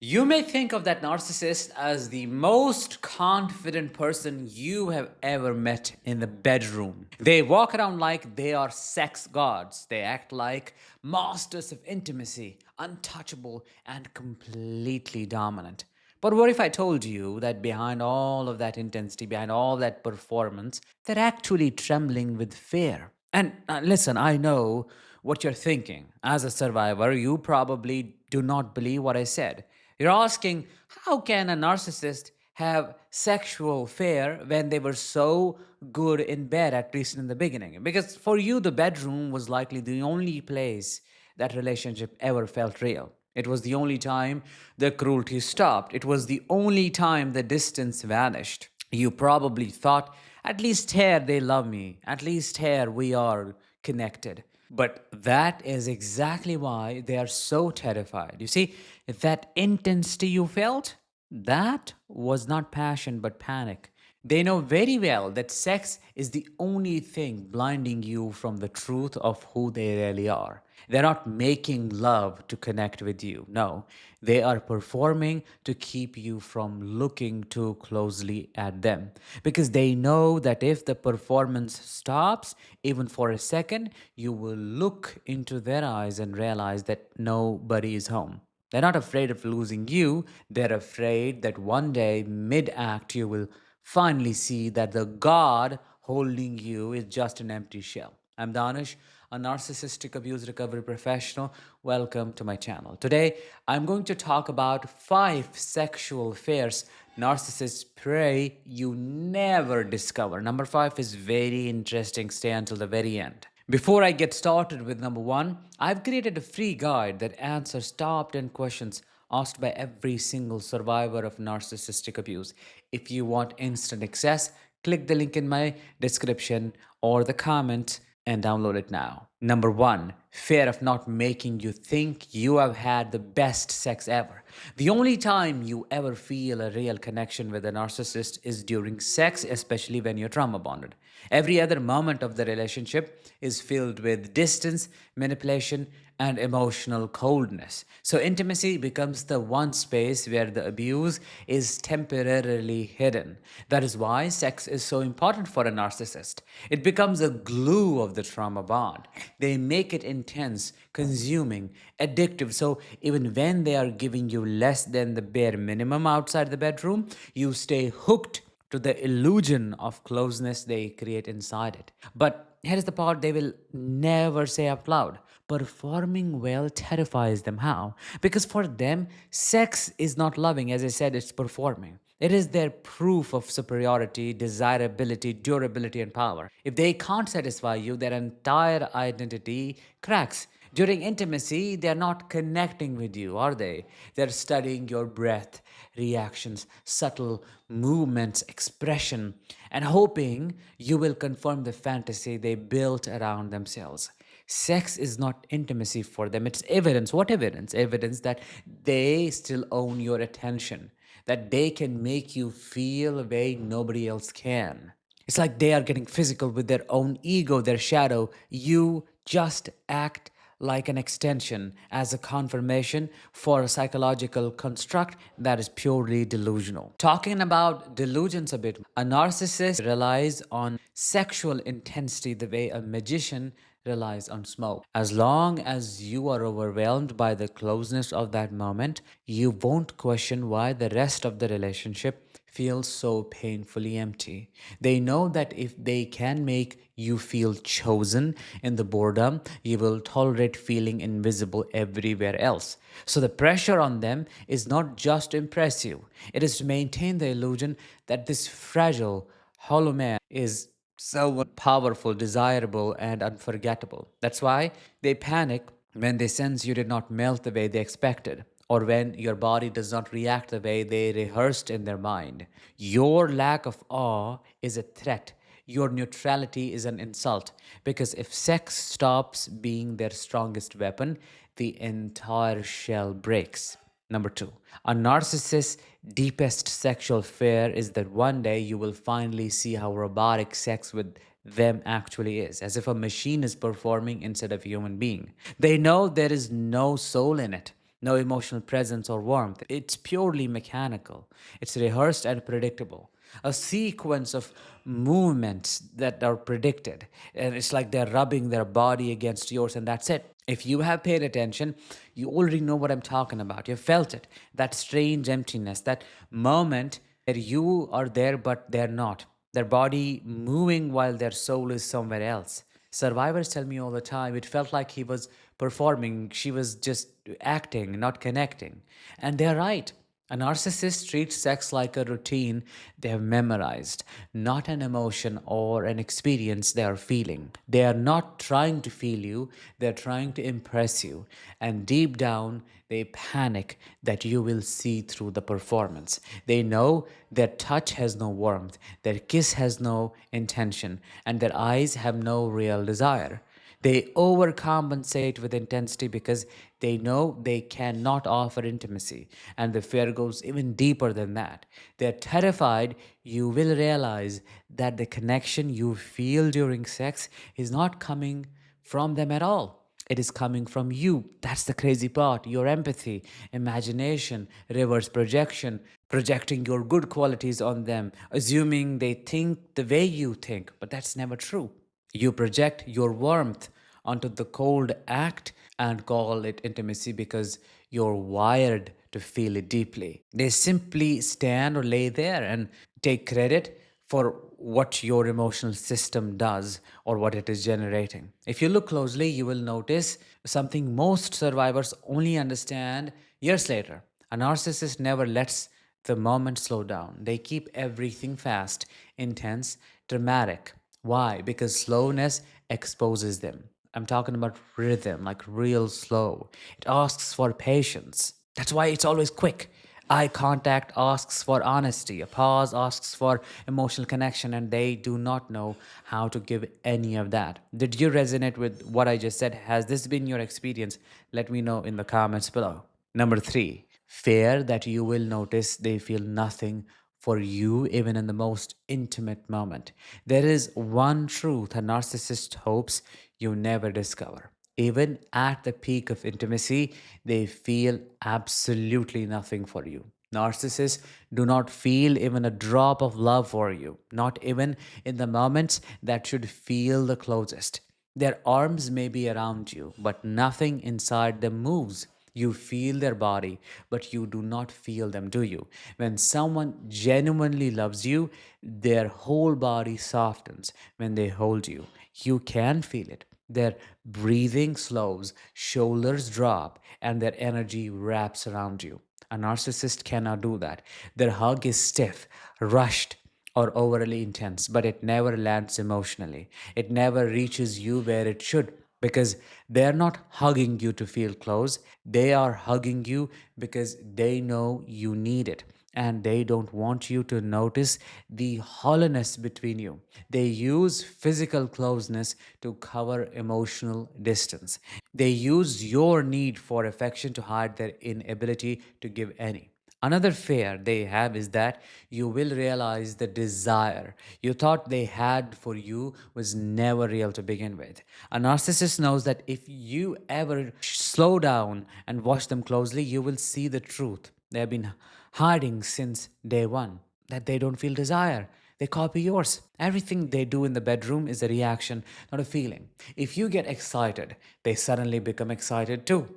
You may think of that narcissist as the most confident person you have ever met in the bedroom. They walk around like they are sex gods. They act like masters of intimacy, untouchable, and completely dominant. But what if I told you that behind all of that intensity, behind all that performance, they're actually trembling with fear? And listen, I know what you're thinking. As a survivor, you probably do not believe what I said. You're asking, how can a narcissist have sexual fear when they were so good in bed, at least in the beginning? Because for you, the bedroom was likely the only place that relationship ever felt real. It was the only time the cruelty stopped. It was the only time the distance vanished. You probably thought, at least here they love me, at least here we are connected. But that is exactly why they are so terrified. You see, that intensity you felt, that was not passion but panic. They know very well that sex is the only thing blinding you from the truth of who they really are. They're not making love to connect with you. No, they are performing to keep you from looking too closely at them. Because they know that if the performance stops, even for a second, you will look into their eyes and realize that nobody is home. They're not afraid of losing you, they're afraid that one day, mid act, you will finally see that the God holding you is just an empty shell. I'm Danish, a narcissistic abuse recovery professional. Welcome to my channel. Today, I'm going to talk about 5 sexual fears narcissists pray you never discover. Number 5 is very interesting. Stay until the very end. Before I get started with number 1, I've created a free guide that answers top 10 questions asked by every single survivor of narcissistic abuse. If you want instant access, click the link in my description or the comment and download it now. Number 1, fear of not making you think you have had the best sex ever. The only time you ever feel a real connection with a narcissist is during sex, especially when you're trauma bonded. Every other moment of the relationship is filled with distance, manipulation, and emotional coldness. So, intimacy becomes the one space where the abuse is temporarily hidden. That is why sex is so important for a narcissist. It becomes a glue of the trauma bond. They make it intense, consuming, addictive. So, even when they are giving you less than the bare minimum outside the bedroom, you stay hooked to the illusion of closeness they create inside it. But here is the part they will never say out loud. Performing well terrifies them. How? Because for them, sex is not loving. As I said, it's performing. It is their proof of superiority, desirability, durability, and power. If they can't satisfy you, their entire identity cracks. During intimacy, they're not connecting with you, are they? They're studying your breath, reactions, subtle movements, expression, and hoping you will confirm the fantasy they built around themselves. Sex is not intimacy for them, it's evidence. What evidence? Evidence that they still own your attention, that they can make you feel a way nobody else can. It's like they are getting physical with their own ego, their shadow. You just act like an extension as a confirmation for a psychological construct that is purely delusional. Talking about delusions a bit, a narcissist relies on sexual intensity the way a magician relies on smoke. As long as you are overwhelmed by the closeness of that moment, you won't question why the rest of the relationship feels so painfully empty. They know that if they can make you feel chosen in the boredom, you will tolerate feeling invisible everywhere else. So the pressure on them is not just to impress you, it is to maintain the illusion that this fragile, hollow man is so powerful, desirable, and unforgettable. That's why they panic when they sense you did not melt the way they expected, or when your body does not react the way they rehearsed in their mind. Your lack of awe is a threat. Your neutrality is an insult. Because if sex stops being their strongest weapon, the entire shell breaks. Number 2, a narcissist's deepest sexual fear is that one day you will finally see how robotic sex with them actually is, as if a machine is performing instead of a human being. They know there is no soul in it, No emotional presence or warmth. It's purely mechanical. It's rehearsed and predictable. A sequence of movements that are predicted. And it's like they're rubbing their body against yours, and that's it. If you have paid attention, you already know what I'm talking about. You felt it. That strange emptiness, that moment where you are there but they're not. Their body moving while their soul is somewhere else. Survivors tell me all the time it felt like he was performing, she was just acting, not connecting. And they're right. A narcissist treats sex like a routine they have memorized, not an emotion or an experience they are feeling. They are not trying to feel you, they're trying to impress you. And deep down, they panic that you will see through the performance. They know their touch has no warmth, their kiss has no intention, and their eyes have no real desire. They overcompensate with intensity because they know they cannot offer intimacy, and the fear goes even deeper than that. They're terrified you will realize that the connection you feel during sex is not coming from them at all. It is coming from you. That's the crazy part. Your empathy, imagination, reverse projection, projecting your good qualities on them, assuming they think the way you think, but that's never true. You project your warmth onto the cold act and call it intimacy because you're wired to feel it deeply. They simply stand or lay there and take credit for what your emotional system does or what it is generating. If you look closely, you will notice something most survivors only understand years later. A narcissist never lets the moment slow down. They keep everything fast, intense, dramatic. Why? Because slowness exposes them. I'm talking about rhythm, like real slow. It asks for patience. That's why it's always quick. Eye contact asks for honesty. A pause asks for emotional connection, and they do not know how to give any of that. Did you resonate with what I just said? Has this been your experience? Let me know in the comments below. Number three, fear that you will notice they feel nothing for you even in the most intimate moment. There is one truth a narcissist hopes you never discover. Even at the peak of intimacy, they feel absolutely nothing for you. Narcissists do not feel even a drop of love for you, not even in the moments that should feel the closest. Their arms may be around you, but nothing inside them moves. You feel their body, but you do not feel them, do you? When someone genuinely loves you, their whole body softens when they hold you. You can feel it. Their breathing slows, shoulders drop, and their energy wraps around you. A narcissist cannot do that. Their hug is stiff, rushed, or overly intense, but it never lands emotionally. It never reaches you where it should because they're not hugging you to feel close. They are hugging you because they know you need it and they don't want you to notice the hollowness between you. They use physical closeness to cover emotional distance. They use your need for affection to hide their inability to give any. Another fear they have is that you will realize the desire you thought they had for you was never real to begin with. A narcissist knows that if you ever slow down and watch them closely, you will see the truth they have been hiding since day one, that they don't feel desire. They copy yours. Everything they do in the bedroom is a reaction, not a feeling. If you get excited, they suddenly become excited too.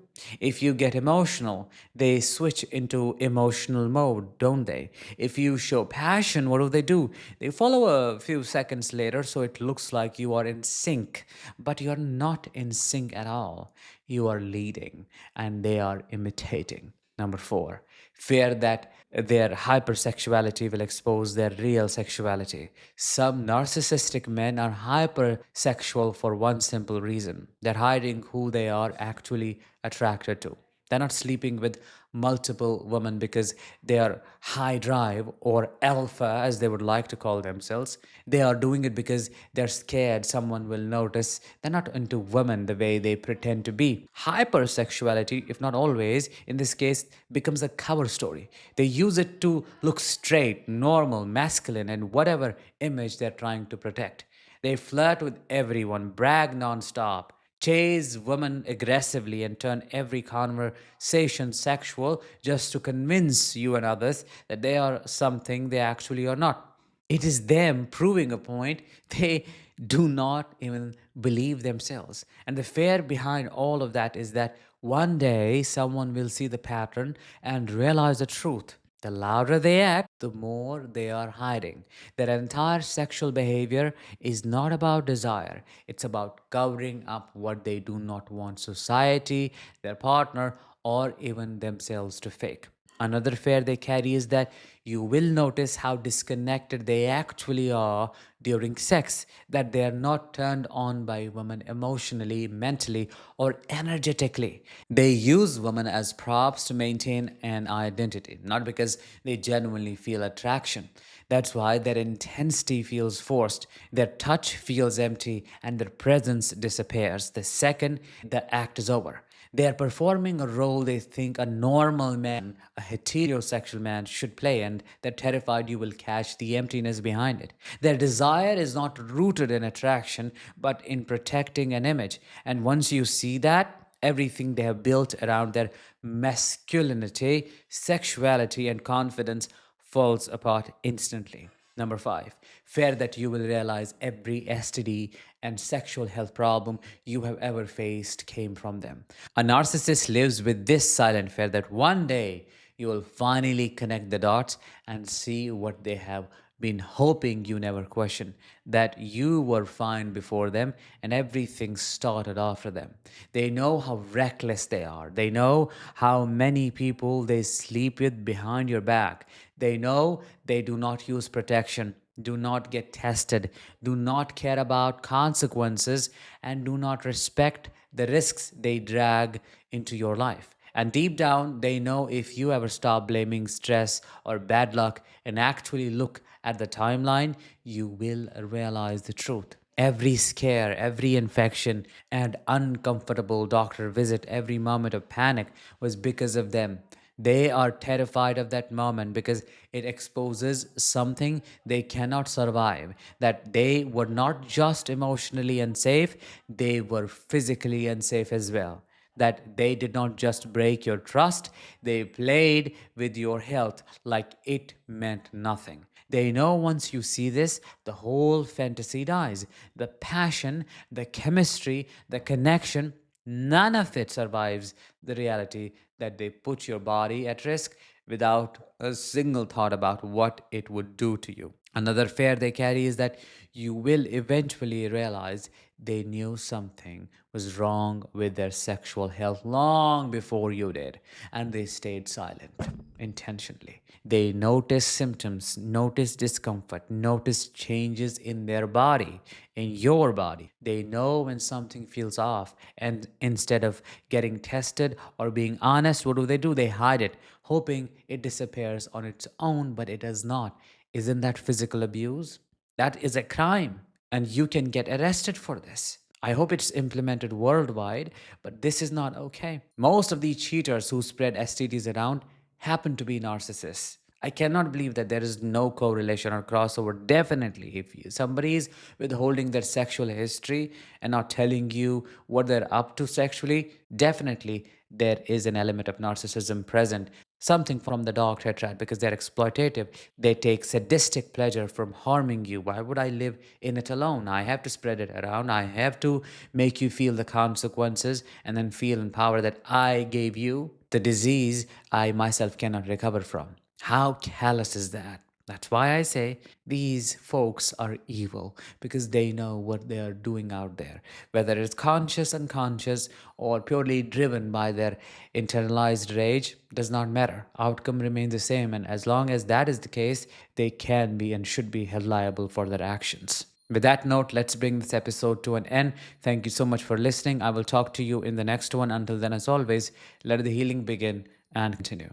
If you get emotional, they switch into emotional mode, don't they? If you show passion, what do? They follow a few seconds later so it looks like you are in sync, but you're not in sync at all. You are leading and they are imitating. Number four, fear that their hypersexuality will expose their real sexuality. Some narcissistic men are hypersexual for one simple reason: they're hiding who they are actually attracted to. They're not sleeping with multiple women because they are high drive or alpha, as they would like to call themselves. They are doing it because they're scared someone will notice. They're not into women the way they pretend to be. Hypersexuality, if not always, in this case, becomes a cover story. They use it to look straight, normal, masculine, and whatever image they're trying to protect. They flirt with everyone, brag nonstop, chase women aggressively, and turn every conversation sexual just to convince you and others that they are something they actually are not. It is them proving a point they do not even believe themselves. And the fear behind all of that is that one day someone will see the pattern and realize the truth. The louder they act, the more they are hiding. Their entire sexual behavior is not about desire, it's about covering up what they do not want society, their partner, or even themselves to fake. Another fear they carry is that you will notice how disconnected they actually are during sex, that they are not turned on by women emotionally, mentally, or energetically. They use women as props to maintain an identity, not because they genuinely feel attraction. That's why their intensity feels forced, their touch feels empty, and their presence disappears the second the act is over. They are performing a role they think a normal man, a heterosexual man, should play, and they're terrified you will catch the emptiness behind it. Their desire is not rooted in attraction, but in protecting an image. And once you see that, everything they have built around their masculinity, sexuality, and confidence falls apart instantly. Number five, fear that you will realize every STD and sexual health problem you have ever faced came from them. A narcissist lives with this silent fear that one day you will finally connect the dots and see what they have been hoping you never question, that you were fine before them and everything started after them. They know how reckless they are. They know how many people they sleep with behind your back. They know they do not use protection, do not get tested, do not care about consequences, and do not respect the risks they drag into your life. And deep down, they know if you ever stop blaming stress or bad luck and actually look at the timeline, you will realize the truth. Every scare, every infection, and uncomfortable doctor visit, every moment of panic was because of them. They are terrified of that moment because it exposes something they cannot survive. That they were not just emotionally unsafe, they were physically unsafe as well. That they did not just break your trust, they played with your health like it meant nothing. They know once you see this, the whole fantasy dies. The passion, the chemistry, the connection, none of it survives the reality that they put your body at risk without a single thought about what it would do to you. Another fear they carry is that you will eventually realize they knew something was wrong with their sexual health long before you did, and they stayed silent intentionally. They noticed symptoms, noticed discomfort, noticed changes in their body, in your body. They know when something feels off, and instead of getting tested or being honest, what do? They hide it, hoping it disappears on its own, but it does not. Isn't that physical abuse? That is a crime, and you can get arrested for this. I hope it's implemented worldwide, but this is not okay. Most of the cheaters who spread STDs around happen to be narcissists. I cannot believe that there is no correlation or crossover. Definitely, if somebody is withholding their sexual history and not telling you what they're up to sexually, definitely there is an element of narcissism present. Something from the dog tetrad because they're exploitative. They take sadistic pleasure from harming you. Why would I live in it alone? I have to spread it around. I have to make you feel the consequences and then feel in power that I gave you the disease I myself cannot recover from. How callous is that? That's why I say these folks are evil because they know what they are doing out there. Whether it's conscious, unconscious, or purely driven by their internalized rage, does not matter. Outcome remains the same, and as long as that is the case, they can be and should be held liable for their actions. With that note, let's bring this episode to an end. Thank you so much for listening. I will talk to you in the next one. Until then, as always, let the healing begin and continue.